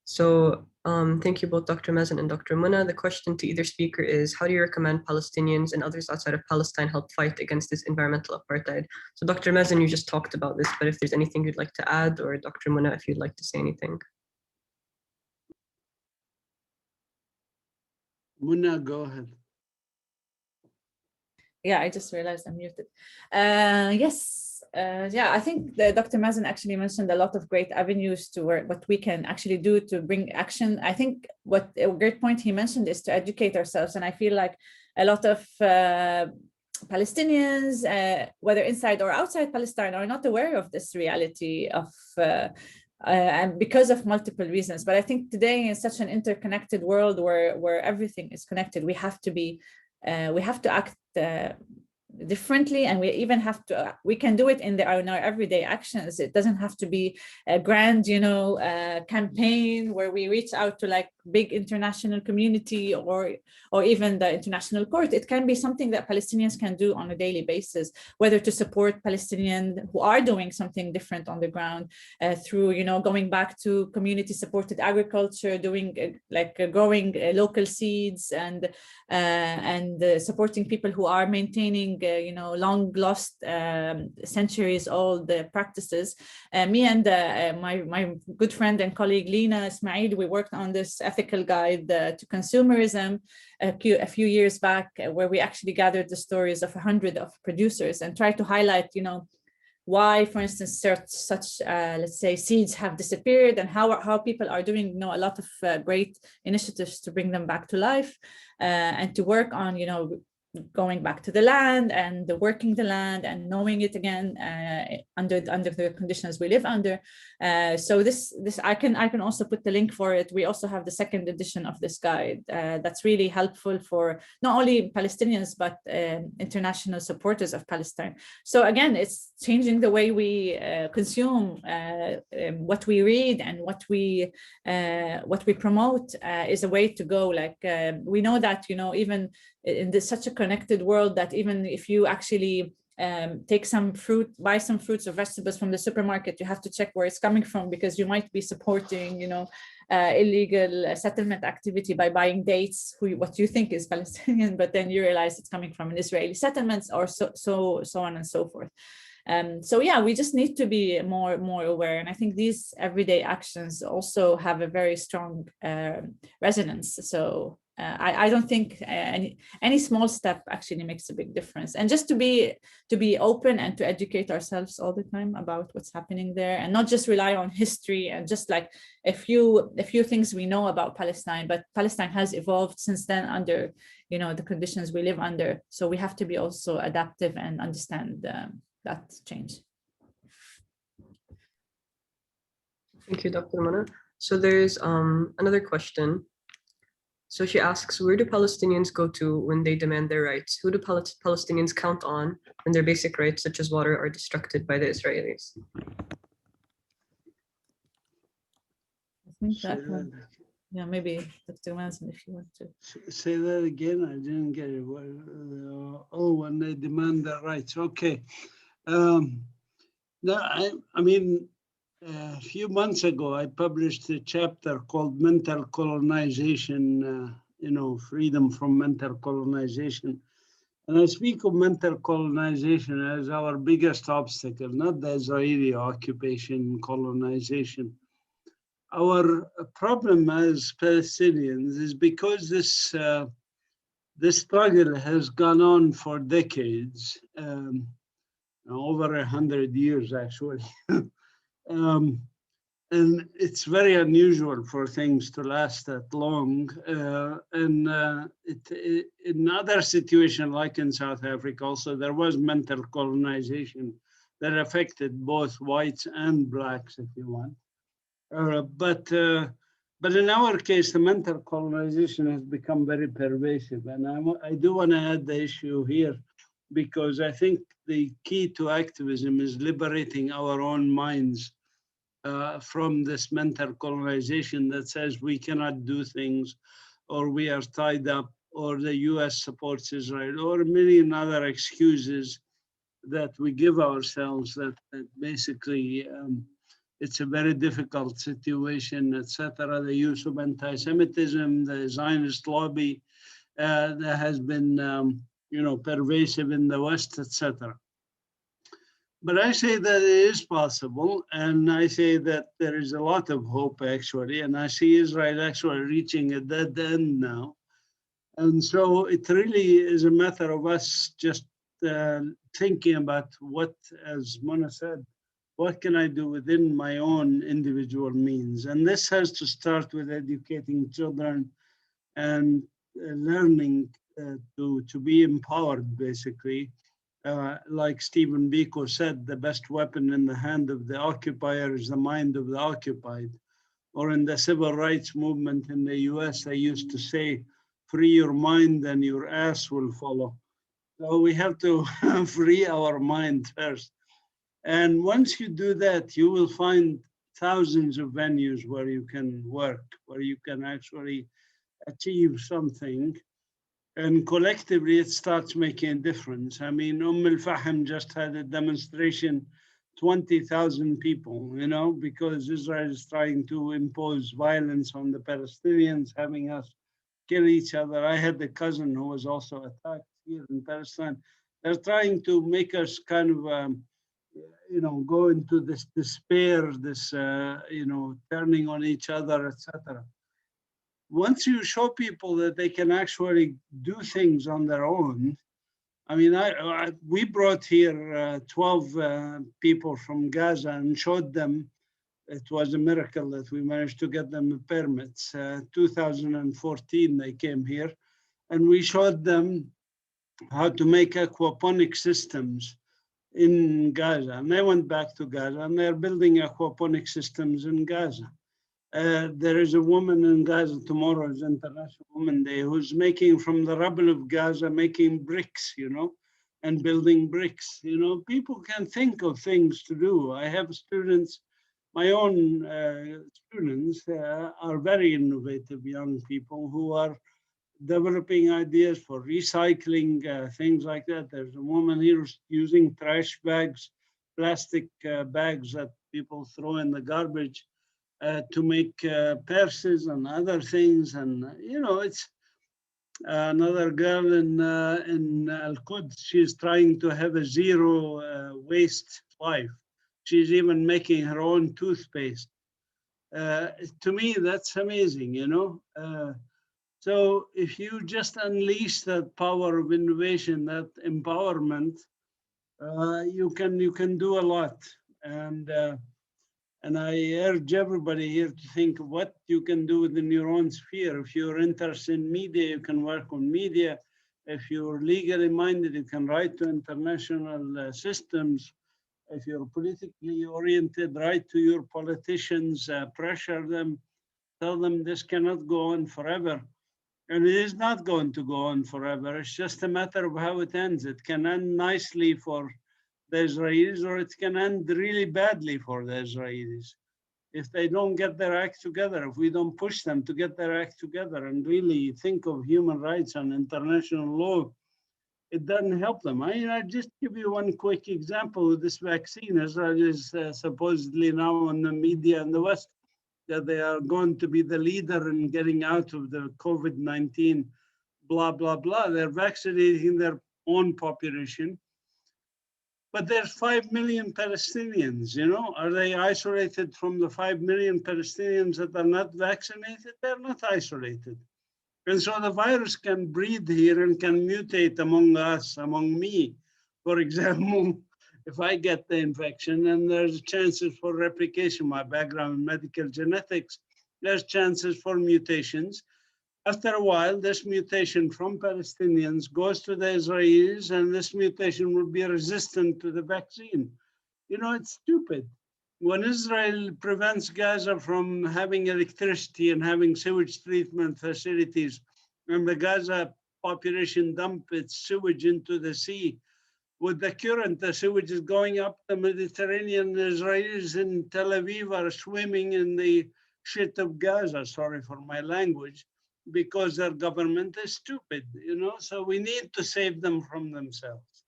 So thank you both Dr. Mazin and Dr. Muna. The question to either speaker is, how do you recommend Palestinians and others outside of Palestine help fight against this environmental apartheid? So Dr. Mazin, you just talked about this, but if there's anything you'd like to add, or Dr. Muna, if you'd like to say anything. Muna, go ahead. Yeah, I just realized I'm muted. Yes, yeah, I think Dr. Mazin actually mentioned a lot of great avenues to what we can actually do to bring action. I think what a great point he mentioned is to educate ourselves. And I feel like a lot of Palestinians, whether inside or outside Palestine, are not aware of this reality of and because of multiple reasons. But I think today in such an interconnected world where everything is connected, we have to act differently, and we even have to we can do it in our everyday actions. It doesn't have to be a grand campaign where we reach out to like big international community or even the international court. It can be something that Palestinians can do on a daily basis, whether to support Palestinians who are doing something different on the ground through going back to community supported agriculture, doing growing local seeds and supporting people who are maintaining long lost centuries old practices. Me and my good friend and colleague Lina Ismail, we worked on this ethical guide to consumerism a few years back, where we actually gathered the stories of 100 of producers and tried to highlight why, for instance, such let's say seeds have disappeared, and how people are doing, you know, a lot of great initiatives to bring them back to life, and to work on, you know, going back to the land and working the land and knowing it again under the conditions we live under. So this I can also put the link for it. We also have the second edition of this guide that's really helpful for not only Palestinians but international supporters of Palestine. So again, it's changing the way we consume what we read, and what we promote is a way to go. Like we know that, you know, even in such a connected world, that even if you actually take some fruit, buy some fruits or vegetables from the supermarket, you have to check where it's coming from, because you might be supporting, you know, illegal settlement activity by buying dates, what you think is Palestinian, but then you realize it's coming from an Israeli settlements, or so on and so forth. So yeah, we just need to be more aware, and I think these everyday actions also have a very strong resonance. So I don't think any small step actually makes a big difference, and just to be open and to educate ourselves all the time about what's happening there, and not just rely on history and just like a few things we know about Palestine, but Palestine has evolved since then under, you know, the conditions we live under. So we have to be also adaptive and understand that change. Thank you, Dr. Ramona. So there's another question. So she asks, where do Palestinians go to when they demand their rights? Who do Palestinians count on when their basic rights, such as water, are destructed by the Israelis? I think that one, yeah, maybe Dr. Mazin, if you want to. Say that again, I didn't get it. Oh, when they demand their rights, okay. No, I mean, a few months ago, I published a chapter called Mental Colonization, you know, freedom from mental colonization. And I speak of mental colonization as our biggest obstacle, not the Israeli occupation colonization. Our problem as Palestinians is because this struggle has gone on for decades, over 100 years actually. And it's very unusual for things to last that long. In other situations, like in South Africa, also there was mental colonization that affected both whites and blacks, if you want. But in our case, the mental colonization has become very pervasive. And I do want to add the issue here, because I think the key to activism is liberating our own minds from this mental colonization that says we cannot do things, or we are tied up, or the US supports Israel, or a million other excuses that we give ourselves that basically it's a very difficult situation, etc. The use of anti-Semitism, the Zionist lobby that has been you know, pervasive in the West, etc. But I say that it is possible, and I say that there is a lot of hope actually, and I see Israel actually reaching a dead end now. And so it really is a matter of us just thinking about what, as Mona said, what can I do within my own individual means? And this has to start with educating children and learning to be empowered, basically. Like Stephen Biko said, the best weapon in the hand of the occupier is the mind of the occupied. Or in the civil rights movement in the US, they used to say, free your mind and your ass will follow. So we have to free our mind first. And once you do that, you will find thousands of venues where you can work, where you can actually achieve something. And collectively, it starts making a difference. I mean, al-Fahim just had a demonstration, 20,000 people, you know, because Israel is trying to impose violence on the Palestinians, having us kill each other. I had a cousin who was also attacked here in Palestine. They're trying to make us kind of, you know, go into this despair, this, you know, turning on each other, etc. Once you show people that they can actually do things on their own, I mean, we brought here 12 people from Gaza and showed them. It was a miracle that we managed to get them the permits. 2014, they came here, and we showed them how to make aquaponic systems in Gaza. And they went back to Gaza, and they're building aquaponic systems in Gaza. There is a woman in Gaza, tomorrow is International Women's Day, who's making from the rubble of Gaza, making bricks, you know, and building bricks. You know, people can think of things to do. I have students, my own students are very innovative young people who are developing ideas for recycling, things like that. There's a woman here who's using trash bags, plastic bags that people throw in the garbage to make purses and other things. And, you know, it's another girl in Al-Quds. She's trying to have a zero waste life. She's even making her own toothpaste. To me, that's amazing, you know. So if you just unleash that power of innovation, that empowerment, you can do a lot. And I urge everybody here to think of what you can do within your own sphere. If you're interested in media, you can work on media. If you're legally minded, you can write to international systems. If you're politically oriented, write to your politicians, pressure them, tell them this cannot go on forever. And it is not going to go on forever. It's just a matter of how it ends. It can end nicely for the Israelis, or it can end really badly for the Israelis if they don't get their act together, if we don't push them to get their act together and really think of human rights and international law. It doesn't help them. I just give you one quick example with this vaccine. Israel is supposedly now on the media in the West that they are going to be the leader in getting out of the COVID-19, blah, blah, blah. They're vaccinating their own population. But there's 5 million Palestinians, you know. Are they isolated from the 5 million Palestinians that are not vaccinated? They're not isolated. And so the virus can breed here and can mutate among us, among me. For example, if I get the infection, and there's chances for replication, my background in medical genetics, there's chances for mutations. After a while, this mutation from Palestinians goes to the Israelis, and this mutation will be resistant to the vaccine. You know, it's stupid. When Israel prevents Gaza from having electricity and having sewage treatment facilities, and the Gaza population dump its sewage into the sea, with the current, the sewage is going up the Mediterranean. The Israelis in Tel Aviv are swimming in the shit of Gaza, sorry for my language, because their government is stupid, you know? So we need to save them from themselves.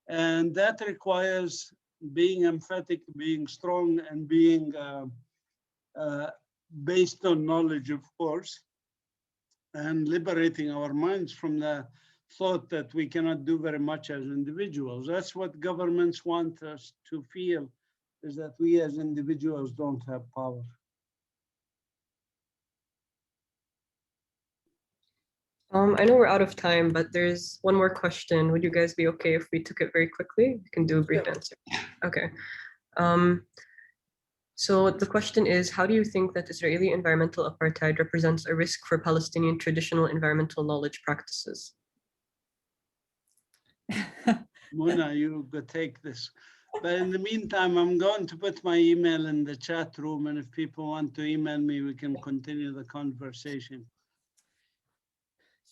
And that requires being emphatic, being strong, and being based on knowledge, of course, and liberating our minds from the thought that we cannot do very much as individuals. That's what governments want us to feel, is that we as individuals don't have power. I know we're out of time, but there's one more question. Would you guys be okay if we took it very quickly? We can do a brief answer. Okay. So the question is, how do you think that Israeli environmental apartheid represents a risk for Palestinian traditional environmental knowledge practices? Mona, you go take this. But in the meantime, I'm going to put my email in the chat room, and if people want to email me, we can continue the conversation.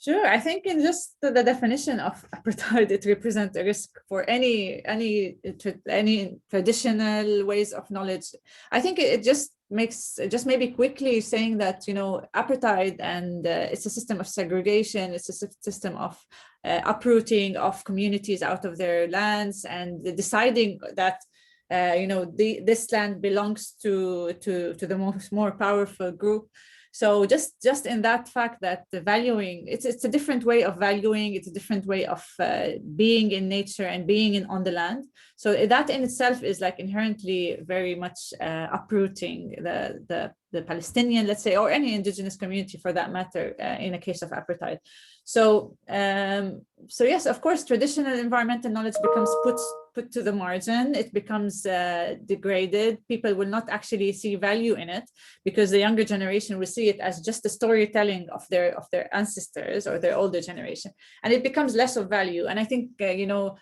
Sure, I think in just the definition of apartheid, it represents a risk for any traditional ways of knowledge. I think it just makes, just maybe quickly saying that, you know, apartheid, and it's a system of segregation, it's a system of uprooting of communities out of their lands, and deciding that you know, this land belongs to the more powerful group. So just in that fact that the valuing, it's a different way of valuing, it's a different way of being in nature and being on the land. So that in itself is like inherently very much uprooting the Palestinian, let's say, or any indigenous community for that matter, in a case of apartheid. So so yes, of course, traditional environmental knowledge becomes put to the margin. It becomes degraded. People will not actually see value in it because the younger generation will see it as just the storytelling of their ancestors or their older generation, and it becomes less of value. And I think you know,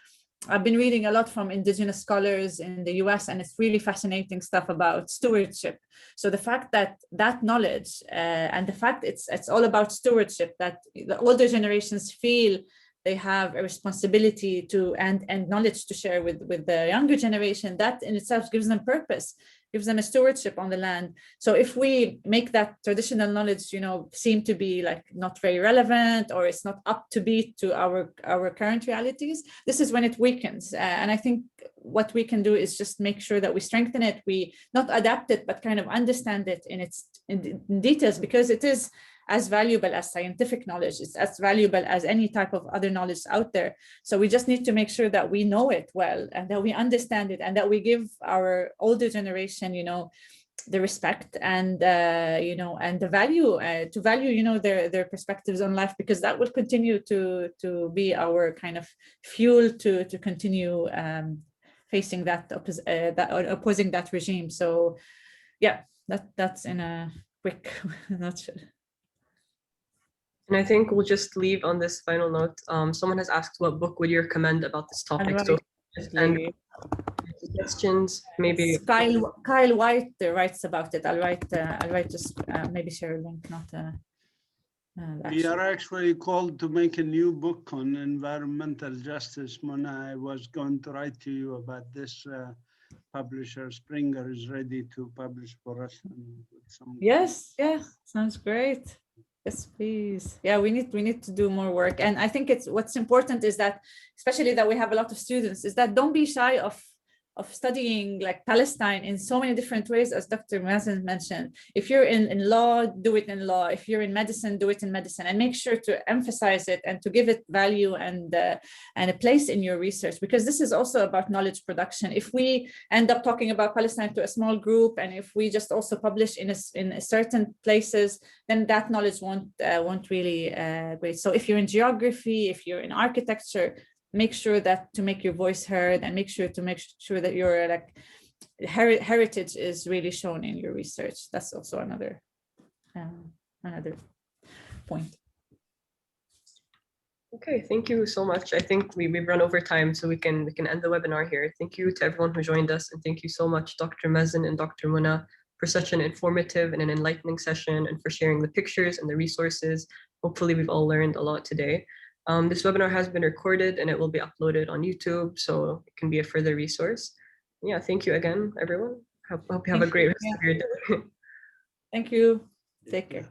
I've been reading a lot from indigenous scholars in the US, and it's really fascinating stuff about stewardship. So the fact that that knowledge and the fact it's all about stewardship, that the older generations feel they have a responsibility to and knowledge to share with the younger generation, that in itself gives them purpose, gives them a stewardship on the land. So if we make that traditional knowledge, you know, seem to be like not very relevant, or it's not up to beat to our current realities, this is when it weakens. And I think what we can do is just make sure that we strengthen it, we not adapt it, but kind of understand it in details, because it is as valuable as scientific knowledge. It's as valuable as any type of other knowledge out there. So we just need to make sure that we know it well and that we understand it and that we give our older generation, you know, the respect and, you know, and the value, to value, you know, their perspectives on life, because that will continue to be our kind of fuel to continue facing that, opposing that regime. So yeah, that's in a quick nutshell. And I think we'll just leave on this final note. Someone has asked, what book would you recommend about this topic? Right. So, and suggestions, maybe. It's Kyle White writes about it. I'll write just maybe share a link, not. We are actually called to make a new book on environmental justice. Mona, I was going to write to you about this. Publisher Springer is ready to publish for us. Yes, yeah, sounds great. Yes, please. Yeah, we need to do more work. And I think what's important is that, especially that we have a lot of students, is that don't be shy of studying like Palestine in so many different ways, as Dr. Mazin mentioned. If you're in law, do it in law. If you're in medicine, do it in medicine, and make sure to emphasize it and to give it value and a place in your research, because this is also about knowledge production. If we end up talking about Palestine to a small group, and if we just also publish in certain places, then that knowledge won't really great. So if you're in geography, if you're in architecture, make sure that to make your voice heard, and make sure that your like heritage is really shown in your research. That's also another point. Okay, thank you so much. I think we've run over time, so we can end the webinar here. Thank you to everyone who joined us, and thank you so much, Dr. Mazin and Dr. Mona, for such an informative and an enlightening session, and for sharing the pictures and the resources. Hopefully we've all learned a lot today. This webinar has been recorded and it will be uploaded on YouTube, so it can be a further resource. Yeah, thank you again, everyone. Hope you have a great rest of your day. Thank you. Take care.